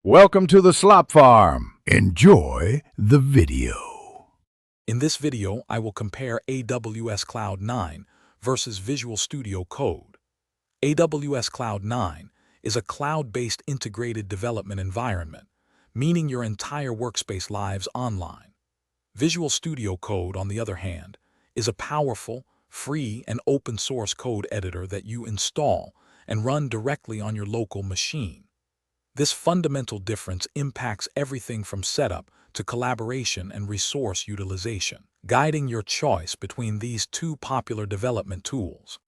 Welcome to the Slop Farm. Enjoy the video. In this video, I will compare AWS Cloud9 versus Visual Studio Code. AWS Cloud9 is a cloud-based integrated development environment, meaning your entire workspace lives online. Visual Studio Code, on the other hand, is a powerful, free, and open-source code editor that you install and run directly on your local machine. This fundamental difference impacts everything from setup to collaboration and resource utilization, guiding your choice between these two popular development tools.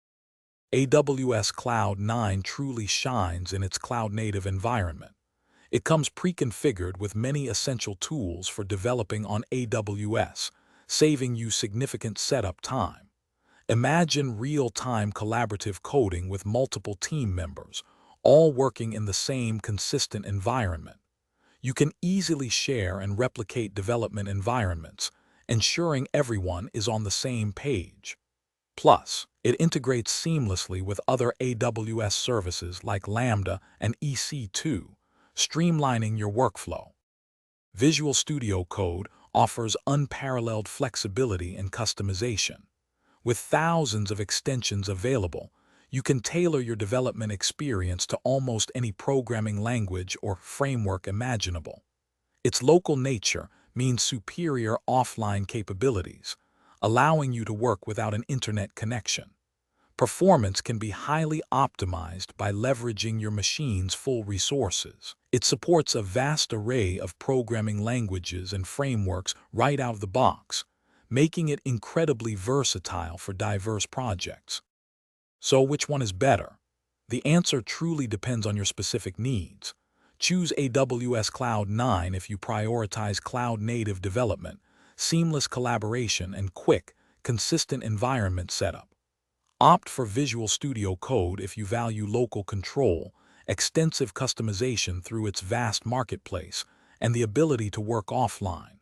AWS Cloud9 truly shines in its cloud-native environment. It comes pre-configured with many essential tools for developing on AWS, saving you significant setup time. Imagine real-time collaborative coding with multiple team members, all working in the same consistent environment. You can easily share and replicate development environments, ensuring everyone is on the same page. Plus, it integrates seamlessly with other AWS services like Lambda and EC2, streamlining your workflow. Visual Studio Code offers unparalleled flexibility and customization. With thousands of extensions available, you can tailor your development experience to almost any programming language or framework imaginable. Its local nature means superior offline capabilities, allowing you to work without an internet connection. Performance can be highly optimized by leveraging your machine's full resources. It supports a vast array of programming languages and frameworks right out of the box, making it incredibly versatile for diverse projects. So which one is better? The answer truly depends on your specific needs. Choose AWS Cloud9 if you prioritize cloud-native development, seamless collaboration, and quick, consistent environment setup. Opt for Visual Studio Code if you value local control, extensive customization through its vast marketplace, and the ability to work offline.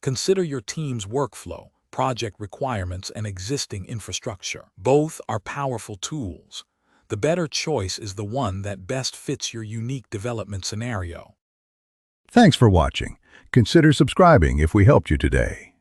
Consider your team's workflow, project requirements, and existing infrastructure. Both are powerful tools. The better choice is the one that best fits your unique development scenario. Thanks for watching. Consider subscribing if we helped you today.